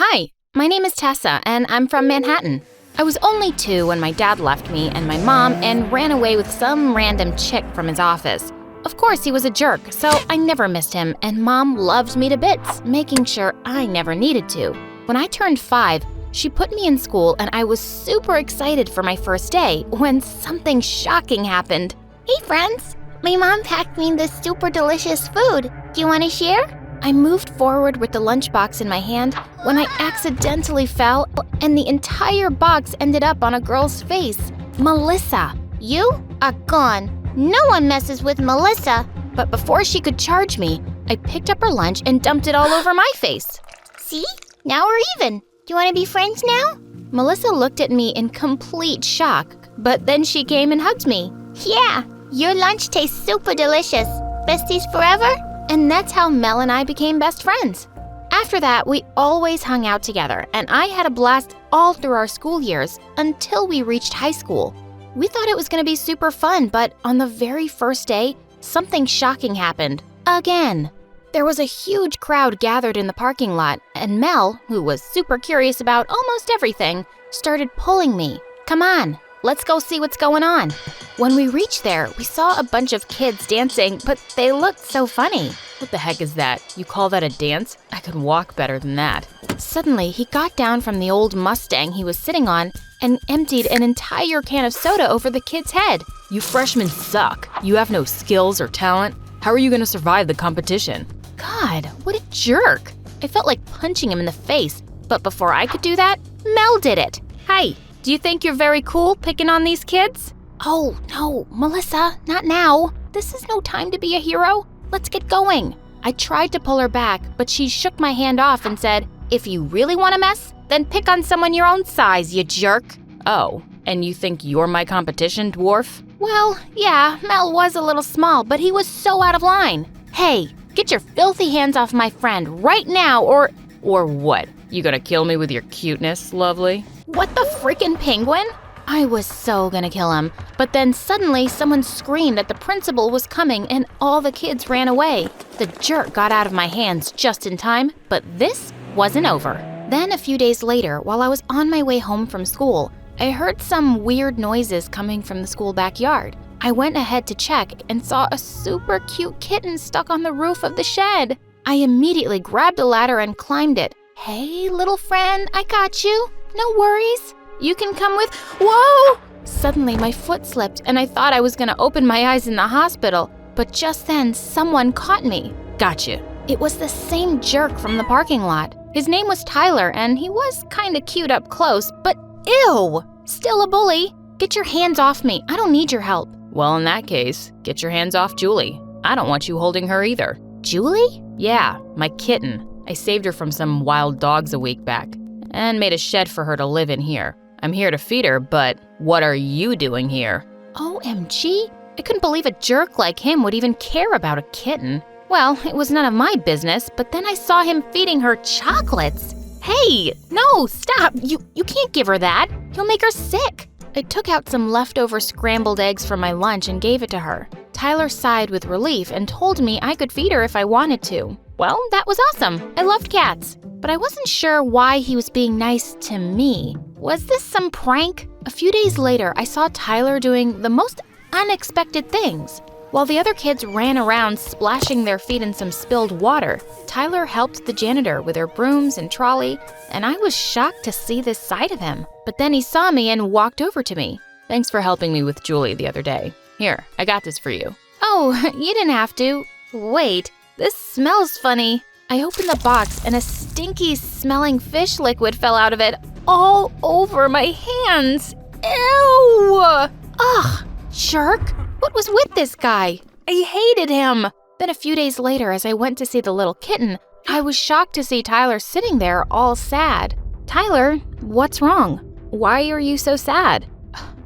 Hi, my name is Tessa, and I'm from Manhattan. I was only 2 when my dad left me and my mom and ran away with some random chick from his office. Of course, he was a jerk, so I never missed him, and Mom loved me to bits, making sure I never needed to. When I turned 5, she put me in school, and I was super excited for my first day when something shocking happened. Hey friends, my mom packed me this super delicious food. Do you want to share? I moved forward with the lunchbox in my hand when I accidentally fell, and the entire box ended up on a girl's face. Melissa. You are gone. No one messes with Melissa. But before she could charge me, I picked up her lunch and dumped it all over my face. See? Now we're even. Do you want to be friends now? Melissa looked at me in complete shock, but then she came and hugged me. Yeah, your lunch tastes super delicious. Besties forever? And that's how Mel and I became best friends. After that, we always hung out together, and I had a blast all through our school years until we reached high school. We thought it was going to be super fun, but on the very first day, something shocking happened. Again. There was a huge crowd gathered in the parking lot, and Mel, who was super curious about almost everything, started pulling me. Come on, let's go see what's going on. When we reached there, we saw a bunch of kids dancing, but they looked so funny. What the heck is that? You call that a dance? I could walk better than that. Suddenly, he got down from the old Mustang he was sitting on and emptied an entire can of soda over the kid's head. You freshmen suck. You have no skills or talent. How are you going to survive the competition? God, what a jerk. I felt like punching him in the face, but before I could do that, Mel did it. Hey, do you think you're very cool picking on these kids? Oh, no, Melissa, not now. This is no time to be a hero. Let's get going. I tried to pull her back, but she shook my hand off and said, if you really want to mess, then pick on someone your own size, you jerk. Oh, and you think you're my competition, dwarf? Well, yeah, Mel was a little small, but he was so out of line. Hey, get your filthy hands off my friend right now, or what? You gonna kill me with your cuteness, lovely? What the freaking penguin? I was so gonna kill him, but then suddenly someone screamed that the principal was coming and all the kids ran away. The jerk got out of my hands just in time, but this wasn't over. Then a few days later, while I was on my way home from school, I heard some weird noises coming from the school backyard. I went ahead to check and saw a super cute kitten stuck on the roof of the shed. I immediately grabbed a ladder and climbed it. Hey, little friend, I got you. No worries. You can come with— Whoa! Suddenly, my foot slipped and I thought I was gonna open my eyes in the hospital, but just then, someone caught me. Gotcha. It was the same jerk from the parking lot. His name was Tyler, and he was kinda cute up close, but ew! Still a bully. Get your hands off me. I don't need your help. Well, in that case, get your hands off Julie. I don't want you holding her either. Julie? Yeah, my kitten. I saved her from some wild dogs a week back and made a shed for her to live in here. I'm here to feed her, but what are you doing here? OMG, I couldn't believe a jerk like him would even care about a kitten. Well, it was none of my business, but then I saw him feeding her chocolates. Hey, no, stop. You can't give her that. You'll make her sick. I took out some leftover scrambled eggs from my lunch and gave it to her. Tyler sighed with relief and told me I could feed her if I wanted to. Well, that was awesome. I loved cats. But I wasn't sure why he was being nice to me. Was this some prank? A few days later, I saw Tyler doing the most unexpected things. While the other kids ran around splashing their feet in some spilled water, Tyler helped the janitor with her brooms and trolley, and I was shocked to see this side of him. But then he saw me and walked over to me. Thanks for helping me with Julie the other day. Here, I got this for you. Oh, you didn't have to. Wait, this smells funny. I opened the box and a stinky smelling fish liquid fell out of it all over my hands. Ew! Ugh, jerk. What was with this guy? I hated him. Then a few days later, as I went to see the little kitten, I was shocked to see Tyler sitting there all sad. Tyler, what's wrong? Why are you so sad?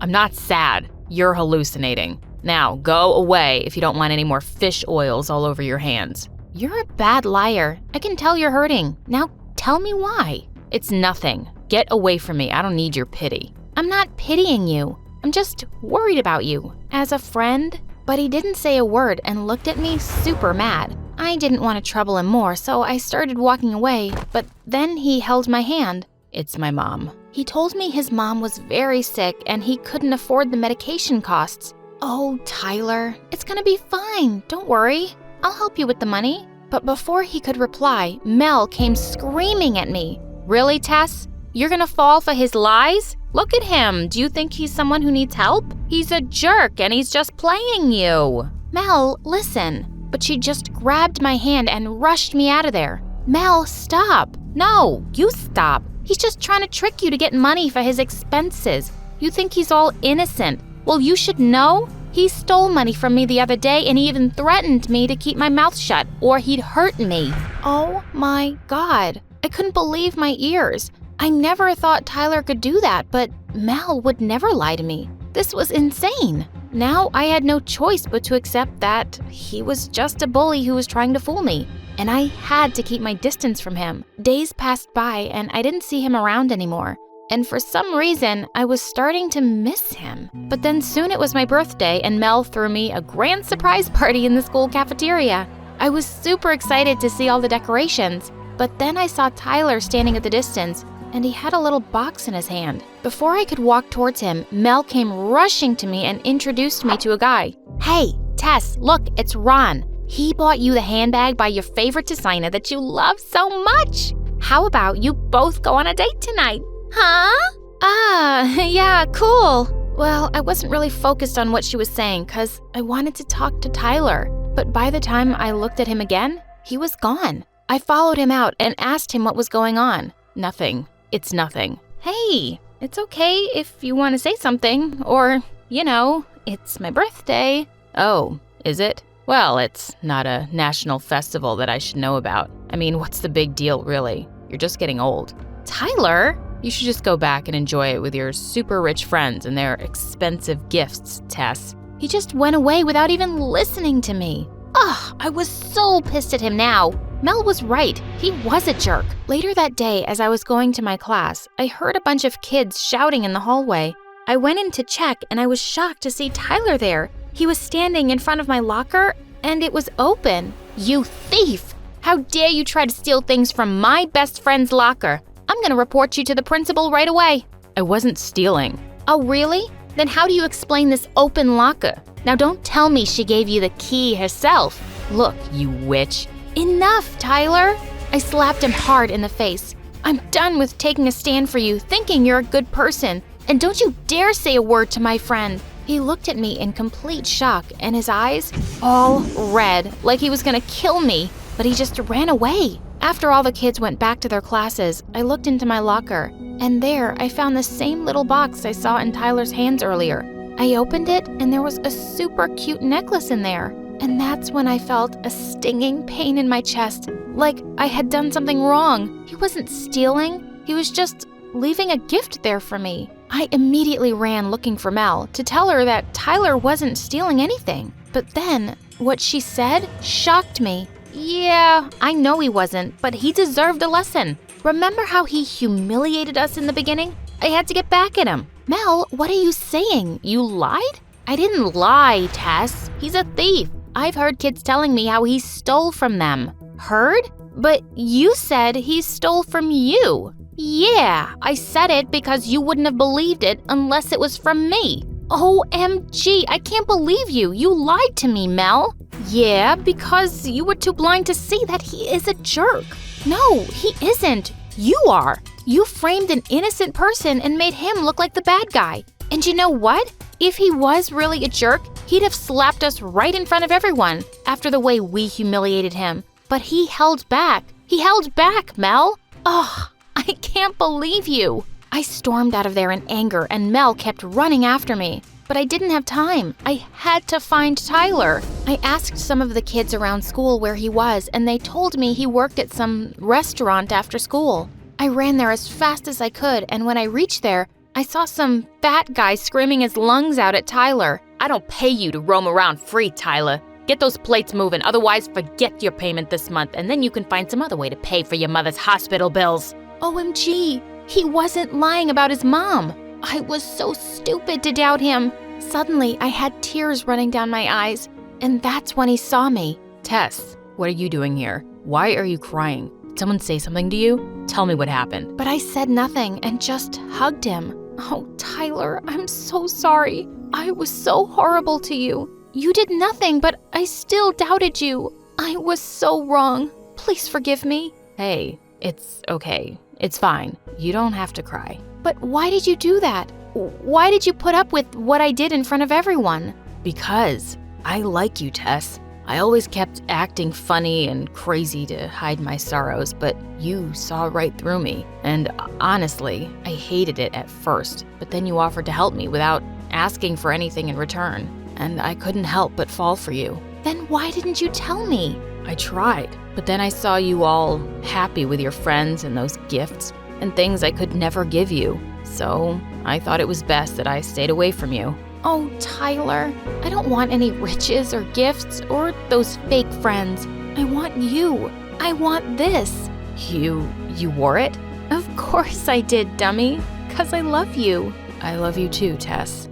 I'm not sad. You're hallucinating. Now, go away if you don't want any more fish oils all over your hands. You're a bad liar. I can tell you're hurting. Now, tell me why. It's nothing. Get away from me. I don't need your pity. I'm not pitying you. I'm just worried about you. As a friend? But he didn't say a word and looked at me super mad. I didn't want to trouble him more, so I started walking away, but then he held my hand. It's my mom. He told me his mom was very sick and he couldn't afford the medication costs. Oh, Tyler, it's gonna be fine. Don't worry. I'll help you with the money. But before he could reply, Mel came screaming at me. Really, Tess? You're gonna fall for his lies? Look at him. Do you think he's someone who needs help? He's a jerk and he's just playing you. Mel, listen. But she just grabbed my hand and rushed me out of there. Mel, stop. No, you stop. He's just trying to trick you to get money for his expenses. You think he's all innocent. Well, you should know. He stole money from me the other day and he even threatened me to keep my mouth shut or he'd hurt me. Oh my God. I couldn't believe my ears. I never thought Tyler could do that, but Mel would never lie to me. This was insane. Now I had no choice but to accept that he was just a bully who was trying to fool me. And I had to keep my distance from him. Days passed by and I didn't see him around anymore. And for some reason, I was starting to miss him. But then soon it was my birthday and Mel threw me a grand surprise party in the school cafeteria. I was super excited to see all the decorations, but then I saw Tyler standing at the distance and he had a little box in his hand. Before I could walk towards him, Mel came rushing to me and introduced me to a guy. Hey, Tess, look, it's Ron. He bought you the handbag by your favorite designer that you love so much. How about you both go on a date tonight? Huh? Yeah, cool. Well, I wasn't really focused on what she was saying because I wanted to talk to Tyler. But by the time I looked at him again, he was gone. I followed him out and asked him what was going on. Nothing. It's nothing. Hey, it's okay if you want to say something. Or, it's my birthday. Oh, is it? Well, it's not a national festival that I should know about. I mean, what's the big deal, really? You're just getting old. Tyler? You should just go back and enjoy it with your super rich friends and their expensive gifts, Tess. He just went away without even listening to me. Ugh, I was so pissed at him now. Mel was right. He was a jerk. Later that day, as I was going to my class, I heard a bunch of kids shouting in the hallway. I went in to check and I was shocked to see Tyler there. He was standing in front of my locker and it was open. You thief! How dare you try to steal things from my best friend's locker? I'm gonna report you to the principal right away. I wasn't stealing. Oh, really? Then how do you explain this open locker? Now don't tell me she gave you the key herself. Look, you witch. Enough, Tyler! I slapped him hard in the face. I'm done with taking a stand for you, thinking you're a good person. And don't you dare say a word to my friend. He looked at me in complete shock and his eyes all red, like he was gonna kill me, but he just ran away. After all the kids went back to their classes, I looked into my locker, and there I found the same little box I saw in Tyler's hands earlier. I opened it and there was a super cute necklace in there. And that's when I felt a stinging pain in my chest, like I had done something wrong. He wasn't stealing, he was just leaving a gift there for me. I immediately ran looking for Mel to tell her that Tyler wasn't stealing anything. But then, what she said shocked me. Yeah, I know he wasn't, but he deserved a lesson. Remember how he humiliated us in the beginning? I had to get back at him. Mel, what are you saying? You lied? I didn't lie, Tess. He's a thief. I've heard kids telling me how he stole from them. Heard? But you said he stole from you. Yeah, I said it because you wouldn't have believed it unless it was from me. OMG, I can't believe you. You lied to me, Mel. Yeah, because you were too blind to see that he is a jerk. No, he isn't. You are. You framed an innocent person and made him look like the bad guy. And you know what? If he was really a jerk, he'd have slapped us right in front of everyone after the way we humiliated him. But he held back. He held back, Mel. Ugh, I can't believe you. I stormed out of there in anger and Mel kept running after me. But I didn't have time. I had to find Tyler. I asked some of the kids around school where he was, and they told me he worked at some restaurant after school. I ran there as fast as I could, and when I reached there, I saw some fat guy screaming his lungs out at Tyler. I don't pay you to roam around free, Tyler. Get those plates moving, otherwise forget your payment this month, and then you can find some other way to pay for your mother's hospital bills. OMG, he wasn't lying about his mom. I was so stupid to doubt him. Suddenly, I had tears running down my eyes, and that's when he saw me. Tess, what are you doing here? Why are you crying? Did someone say something to you? Tell me what happened. But I said nothing and just hugged him. Oh, Tyler, I'm so sorry. I was so horrible to you. You did nothing, but I still doubted you. I was so wrong. Please forgive me. Hey, it's okay. It's fine. You don't have to cry. But why did you do that? Why did you put up with what I did in front of everyone? Because I like you, Tess. I always kept acting funny and crazy to hide my sorrows, but you saw right through me. And honestly, I hated it at first, but then you offered to help me without asking for anything in return. And I couldn't help but fall for you. Then why didn't you tell me? I tried, but then I saw you all happy with your friends and those gifts and things I could never give you. So I thought it was best that I stayed away from you. Oh, Tyler, I don't want any riches or gifts or those fake friends. I want you. I want this. You wore it? Of course I did, dummy. 'Cause I love you. I love you too, Tess.